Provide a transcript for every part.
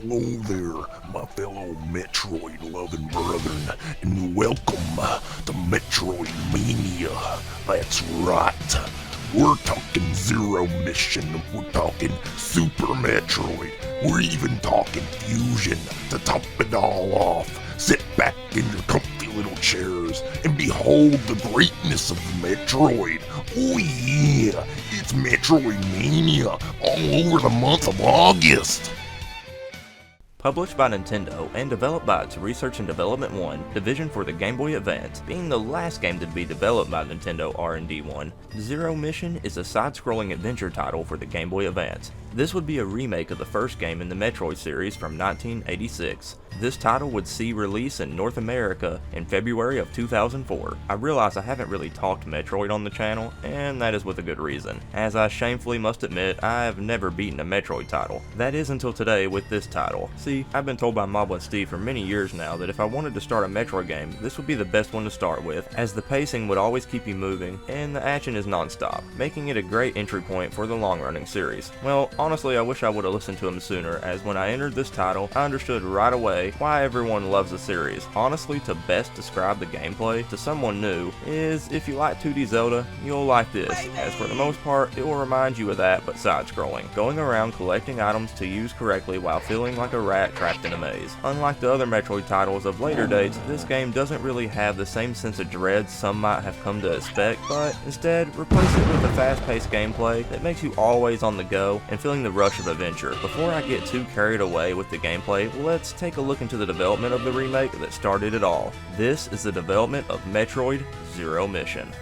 Hello there, my fellow Metroid-loving brethren, and welcome to Metroid Mania. That's right. We're talking Zero Mission, we're talking Super Metroid, we're even talking Fusion. To top it all off, sit back in your comfy little chairs and behold the greatness of Metroid. Oh yeah, it's Metroid Mania all over the month of August. Published by Nintendo and developed by its Research and Development 1 division for the Game Boy Advance, being the last game to be developed by Nintendo R&D 1, Zero Mission is a side-scrolling adventure title for the Game Boy Advance. This would be a remake of the first game in the Metroid series from 1986. This title would see release in North America in February of 2004. I realize I haven't really talked Metroid on the channel, and that is with a good reason, as I shamefully must admit I have never beaten a Metroid title. That is until today with this title. See, I've been told by Moblin Steve for many years now that if I wanted to start a Metroid game, this would be the best one to start with, as the pacing would always keep you moving, and the action is non-stop, making it a great entry point for the long-running series. Well, honestly I wish I would have listened to him sooner, as when I entered this title, I understood right away why everyone loves the series. Honestly, to best describe the gameplay to someone new is if you like 2D Zelda, you'll like this, as for the most part, it will remind you of that but side-scrolling, going around collecting items to use correctly while feeling like a rat trapped in a maze. Unlike the other Metroid titles of later dates, this game doesn't really have the same sense of dread some might have come to expect, but instead replace it with a fast-paced gameplay that makes you always on the go and feeling the rush of adventure. Before I get too carried away with the gameplay, let's take a look into the development of the remake that started it all. This is the development of Metroid Zero Mission.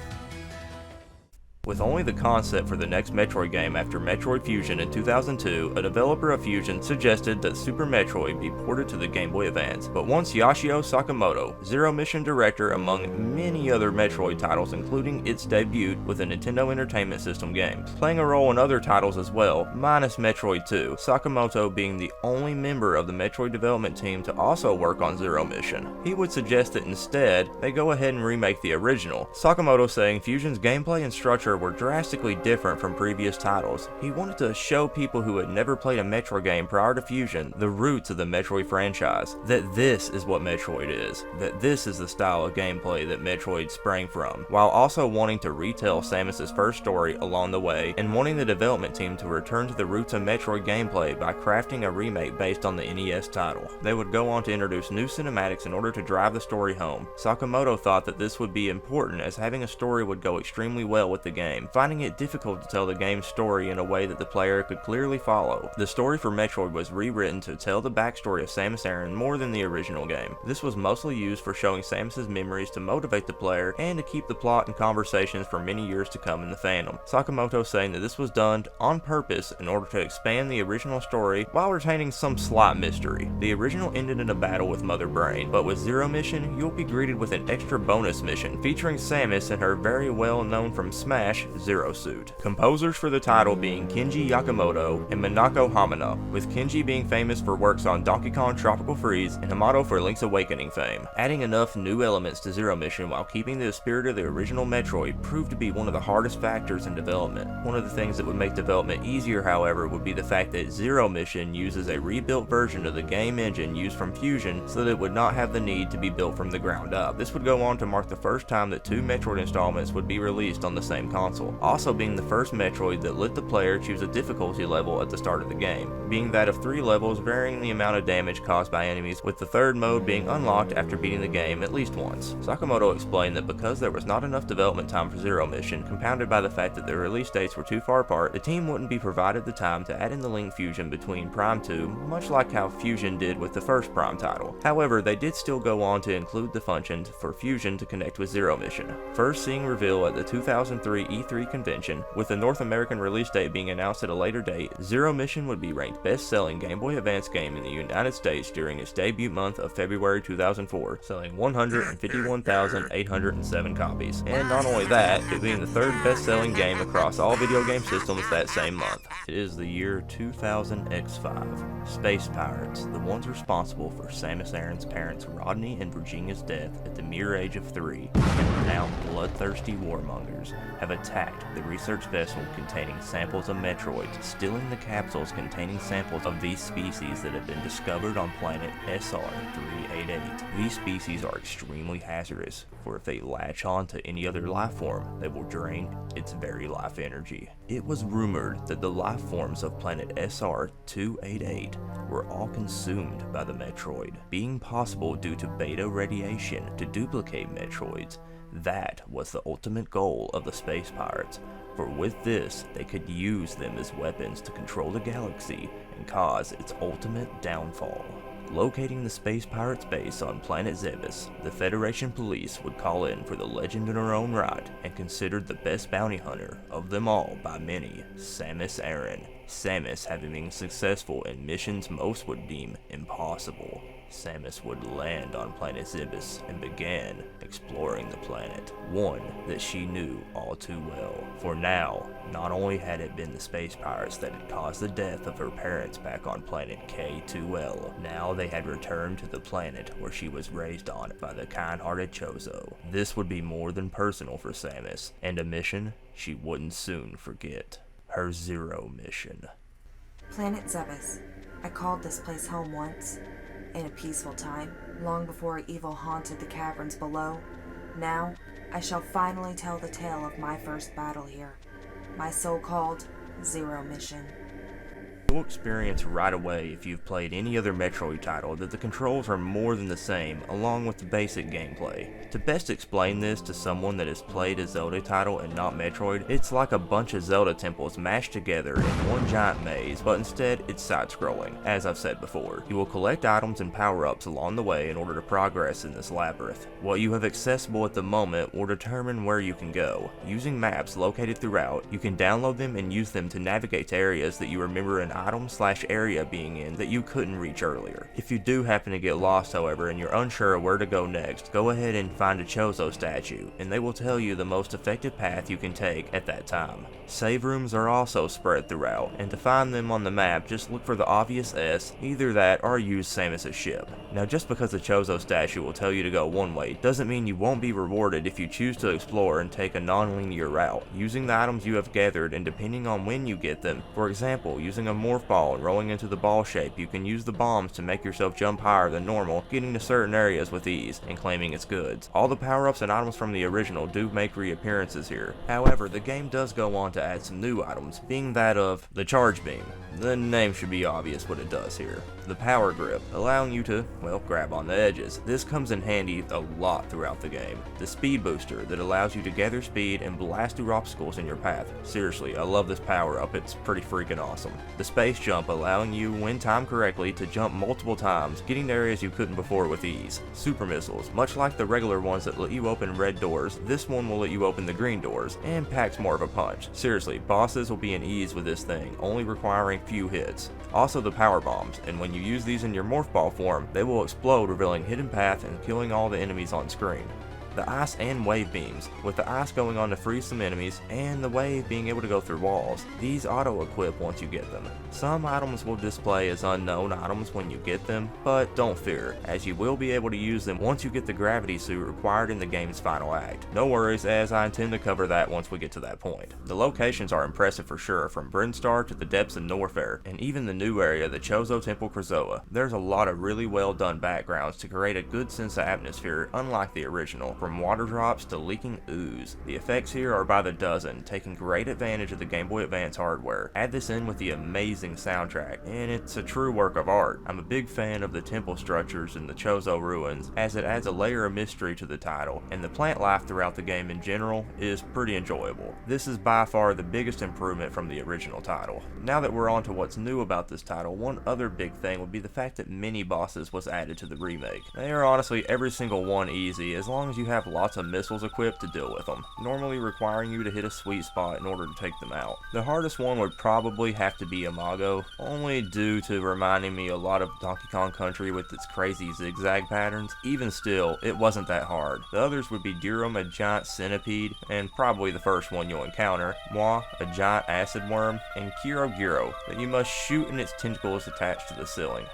With only the concept for the next Metroid game after Metroid Fusion in 2002, a developer of Fusion suggested that Super Metroid be ported to the Game Boy Advance. But once YOSHIO SAKAMOTO, Zero Mission director among many other Metroid titles including its debut with the Nintendo Entertainment System games, playing a role in other titles as well, minus Metroid 2, Sakamoto being the only member of the Metroid development team to also work on Zero Mission. He would suggest that instead, they go ahead and remake the original, Sakamoto saying Fusion's gameplay and structure were drastically different from previous titles. He wanted to show people who had never played a Metroid game prior to Fusion the roots of the Metroid franchise, that this is what Metroid is, that this is the style of gameplay that Metroid sprang from, while also wanting to retell Samus' first story along the way and wanting the development team to return to the roots of Metroid gameplay by crafting a remake based on the NES title. They would go on to introduce new cinematics in order to drive the story home. Sakamoto thought that this would be important as having a story would go extremely well with the game, finding it difficult to tell the game's story in a way that the player could clearly follow. The story for Metroid was rewritten to tell the backstory of Samus Aran more than the original game. This was mostly used for showing Samus' memories to motivate the player and to keep the plot and conversations for many years to come in the fandom. Sakamoto saying that this was done on purpose in order to expand the original story while retaining some slight mystery. The original ended in a battle with Mother Brain, but with Zero Mission, you'll be greeted with an extra bonus mission featuring Samus and her very well known from Smash Zero Suit. Composers for the title being KENJI Yamamoto and Minako Hamano, with KENJI being famous for works on Donkey Kong Tropical Freeze and Hamato for Link's Awakening fame. Adding enough new elements to Zero Mission while keeping the spirit of the original Metroid proved to be one of the hardest factors in development. One of the things that would make development easier, however, would be the fact that Zero Mission uses a rebuilt version of the game engine used from Fusion so that it would not have the need to be built from the ground up. This would go on to mark the first time that two Metroid installments would be released on the same console, also being the first Metroid that let the player choose a difficulty level at the start of the game, being that of 3 levels varying the amount of damage caused by enemies, with the third mode being unlocked after beating the game at least once. Sakamoto explained that because there was not enough development time for Zero Mission, compounded by the fact that the release dates were too far apart, the team wouldn't be provided the time to add in the link fusion between Prime 2, much like how Fusion did with the first Prime title. However, they did still go on to include the function for Fusion to connect with Zero Mission, first seeing reveal at the 2003 E3 convention, with the North American release date being announced at a later date. Zero Mission would be ranked best-selling Game Boy Advance game in the United States during its debut month of February 2004, selling 151,807 copies. And not only that, it being the third best-selling game across all video game systems that same month. It is the year 2000 X5. Space pirates, the ones responsible for Samus Aran's parents Rodney and Virginia's death at the mere age of 3, and renowned bloodthirsty warmongers, have attacked the research vessel containing samples of Metroids, stealing the capsules containing samples of these species that have been discovered on planet SR-388. These species are extremely hazardous, for if they latch on to any other life form, they will drain its very life energy. It was rumored that the life forms of planet SR-288 were all consumed by the Metroid, being possible due to beta radiation to duplicate Metroids. That was the ultimate goal of the space pirates, for with this, they could use them as weapons to control the galaxy and cause its ultimate downfall. Locating the space pirates base on planet Zebes, the Federation police would call in for the legend in her own right and considered the best bounty hunter of them all by many, Samus Aran. Samus having been successful in missions most would deem impossible. Samus would land on planet Zebes and began exploring the planet, one that she knew all too well. For now, not only had it been the space pirates that had caused the death of her parents back on planet K2L, now they had returned to the planet where she was raised on by the kind-hearted Chozo. This would be more than personal for Samus, and a mission she wouldn't soon forget. Her Zero mission. Planet Zebes. I called this place home once. In a peaceful time, long before evil haunted the caverns below. Now, I shall finally tell the tale of my first battle here. My so-called Zero mission. You'll experience right away if you've played any other Metroid title that the controls are more than the same, along with the basic gameplay. To best explain this to someone that has played a Zelda title and not Metroid, it's like a bunch of Zelda temples mashed together in one giant maze, but instead it's side-scrolling. As I've said before, you will collect items and power-ups along the way in order to progress in this labyrinth. What you have accessible at the moment will determine where you can go. Using maps located throughout, you can download them and use them to navigate to areas that you remember an item/area being in that you couldn't reach earlier. If you do happen to get lost, however, and you're unsure of where to go next, go ahead and find a Chozo statue, and they will tell you the most effective path you can take at that time. Save rooms are also spread throughout, and to find them on the map, just look for the obvious S, either that or use Samus' ship. Now, just because the Chozo statue will tell you to go one way, doesn't mean you won't be rewarded if you choose to explore and take a non-linear route, using the items you have gathered and depending on when you get them. For example, using a morph ball and rolling into the ball shape, you can use the bombs to make yourself jump higher than normal, getting to certain areas with ease, and claiming its goods. All the power-ups and items from the original do make reappearances here. However, the game does go on to add some new items, being that of the charge beam. The name should be obvious what it does here. The power grip, allowing you to, well, grab on the edges. This comes in handy a lot throughout the game. The speed booster that allows you to gather speed and blast through obstacles in your path. Seriously, I love this power up, it's pretty freaking awesome. The space jump, allowing you, when timed correctly, to jump multiple times, getting to areas you couldn't before with ease. Super missiles, much like the regular ones that let you open red doors, this one will let you open the green doors, and packs more of a punch. Seriously, bosses will be in ease with this thing, only requiring few hits. Also the power bombs, and when you use these in your morph ball form, they will explode, revealing hidden path and killing all the enemies on screen. The ice and wave beams, with the ice going on to freeze some enemies, and the wave being able to go through walls. These auto-equip once you get them. Some items will display as unknown items when you get them, but don't fear, as you will be able to use them once you get the gravity suit required in the game's final act. No worries, as I intend to cover that once we get to that point. The locations are impressive for sure, from Brinstar to the depths of Norfair, and even the new area, the Chozo Temple Krazoa. There's a lot of really well done backgrounds to create a good sense of atmosphere, unlike the original. From water drops to leaking ooze. The effects here are by the dozen, taking great advantage of the Game Boy Advance hardware. Add this in with the amazing soundtrack, and it's a true work of art. I'm a big fan of the temple structures in the Chozo ruins, as it adds a layer of mystery to the title, and the plant life throughout the game in general is pretty enjoyable. This is by far the biggest improvement from the original title. Now that we're on to what's new about this title, one other big thing would be the fact that mini bosses was added to the remake. They are honestly every single one easy, as long as you have lots of missiles equipped to deal with them, normally requiring you to hit a sweet spot in order to take them out. The hardest one would probably have to be Imago, only due to reminding me a lot of Donkey Kong Country with its crazy zigzag patterns. Even still, it wasn't that hard. The others would be Durum, a giant centipede, and probably the first one you'll encounter, Moi, a giant acid worm, and Kiro Giro, that you must shoot and its tentacles attached to the ceiling.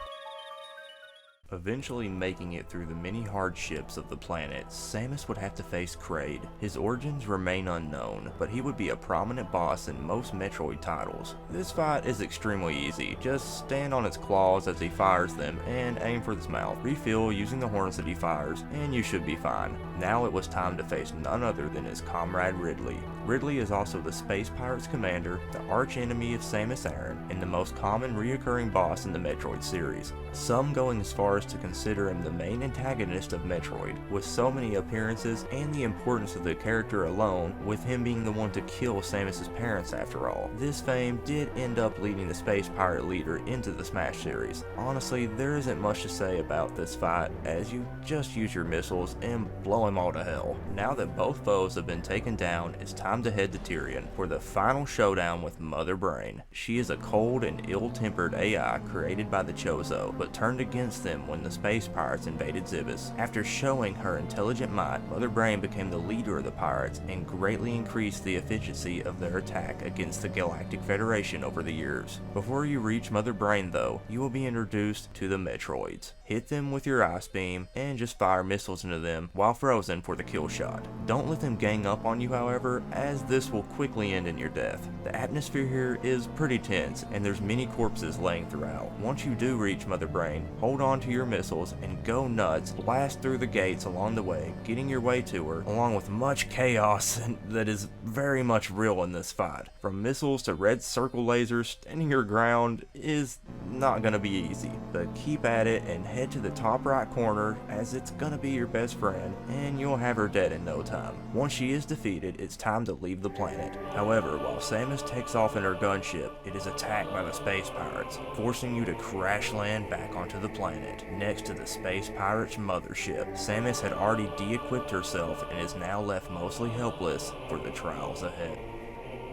Eventually making it through the many hardships of the planet, Samus would have to face Kraid. His origins remain unknown, but he would be a prominent boss in most Metroid titles. This fight is extremely easy. Just stand on its claws as he fires them and aim for its mouth. Refill using the horns that he fires, and you should be fine. Now it was time to face none other than his comrade Ridley. Ridley is also the Space Pirates commander, the arch-enemy of Samus Aran, and the most common reoccurring boss in the Metroid series. Some going as far as to consider him the main antagonist of Metroid, with so many appearances and the importance of the character alone, with him being the one to kill Samus' parents after all. This fame did end up leading the Space Pirate leader into the Smash series. Honestly, there isn't much to say about this fight, as you just use your missiles and blow him all to hell. Now that both foes have been taken down, it's time to head to Tyrian for the final showdown with Mother Brain. She is a cold and ill-tempered AI created by the Chozo, but turned against them when the Space Pirates invaded Zibis. After showing her intelligent might, Mother Brain became the leader of the pirates and greatly increased the efficiency of their attack against the Galactic Federation over the years. Before you reach Mother Brain though, you will be introduced to the Metroids. Hit them with your Ice Beam and just fire missiles into them while frozen for the kill shot. Don't let them gang up on you however, as this will quickly end in your death. The atmosphere here is pretty tense and there's many corpses laying throughout. Once you do reach Mother Brain, hold on to your missiles and go nuts, blast through the gates along the way, getting your way to her, along with much chaos that is very much real in this fight. From missiles to red circle lasers, standing your ground is not gonna be easy, but keep at it and head to the top right corner as it's gonna be your best friend and you'll have her dead in no time. Once she is defeated, it's time to leave the planet. However, while Samus takes off in her gunship, it is attacked by the Space Pirates, forcing you to crash land back onto the planet, next to the Space Pirates mothership. Samus had already de-equipped herself and is now left mostly helpless for the trials ahead.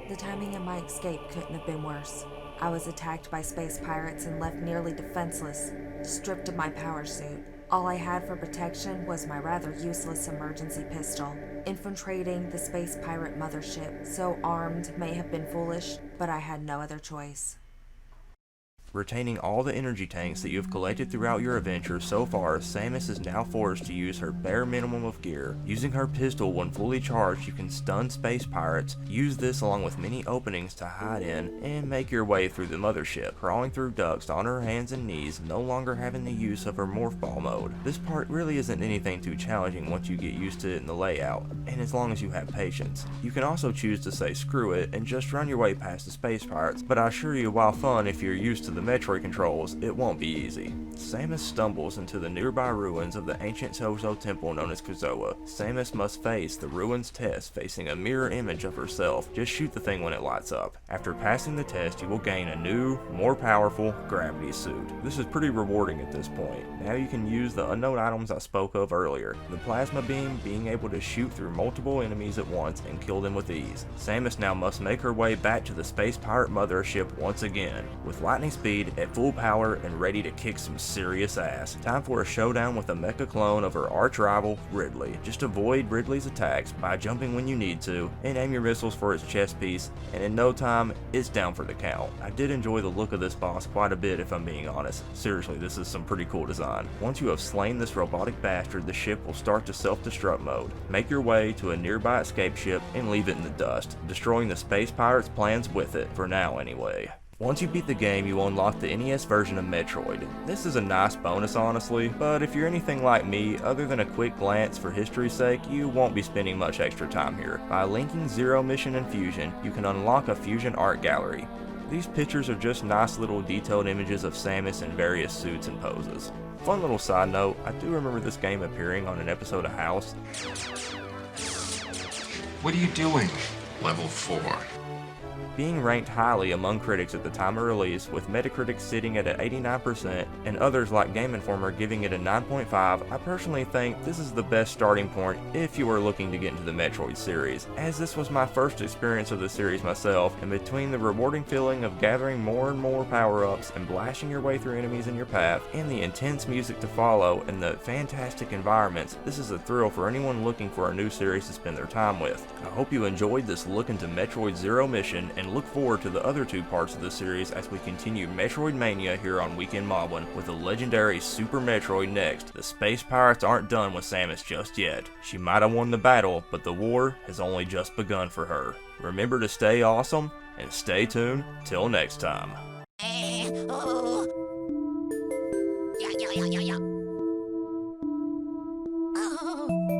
The timing of my escape couldn't have been worse. I was attacked by space pirates and left nearly defenseless, stripped of my power suit. All I had for protection was my rather useless emergency pistol. Infiltrating the space pirate mothership, so armed, may have been foolish, but I had no other choice. Retaining all the energy tanks that you have collected throughout your adventure so far, Samus is now forced to use her bare minimum of gear. Using her pistol when fully charged, you can stun space pirates, use this along with many openings to hide in, and make your way through the mothership, crawling through ducts on her hands and knees, no longer having the use of her morph ball mode. This part really isn't anything too challenging once you get used to it in the layout, and as long as you have patience. You can also choose to say screw it and just run your way past the space pirates, but I assure you, while fun if you're used to the Metroid controls, it won't be easy. Samus stumbles into the nearby ruins of the ancient Chozo temple known as Kozoa. Samus must face the ruins test, facing a mirror image of herself. Just shoot the thing when it lights up. After passing the test, you will gain a new, more powerful gravity suit. This is pretty rewarding at this point. Now you can use the unknown items I spoke of earlier. The plasma beam being able to shoot through multiple enemies at once and kill them with ease. Samus now must make her way back to the space pirate mothership once again, with lightning speed at full power and ready to kick some serious ass. Time for a showdown with a mecha clone of her arch rival, Ridley. Just avoid Ridley's attacks by jumping when you need to, and aim your missiles for its chest piece, and in no time, it's down for the count. I did enjoy the look of this boss quite a bit if I'm being honest. Seriously, this is some pretty cool design. Once you have slain this robotic bastard, the ship will start to self-destruct mode. Make your way to a nearby escape ship and leave it in the dust, destroying the space pirates' plans with it, for now anyway. Once you beat the game, you will unlock the NES version of Metroid. This is a nice bonus honestly, but if you're anything like me, other than a quick glance for history's sake, you won't be spending much extra time here. By linking Zero Mission and Fusion, you can unlock a Fusion art gallery. These pictures are just nice little detailed images of Samus in various suits and poses. Fun little side note, I do remember this game appearing on an episode of House. What are you doing? Level 4. Being ranked highly among critics at the time of release, with Metacritic sitting at an 89% and others like Game Informer giving it a 9.5, I personally think this is the best starting point if you are looking to get into the Metroid series, as this was my first experience of the series myself, and between the rewarding feeling of gathering more and more power-ups and blasting your way through enemies in your path, and the intense music to follow and the fantastic environments, this is a thrill for anyone looking for a new series to spend their time with. I hope you enjoyed this look into Metroid Zero Mission, and and look forward to the other 2 parts of the series as we continue Metroid Mania here on Weekend Moblin with the legendary Super Metroid next. The space pirates aren't done with Samus just yet. She might have won the battle, but the war has only just begun for her. Remember to stay awesome, and stay tuned till next time. Oh. Yeah. Oh.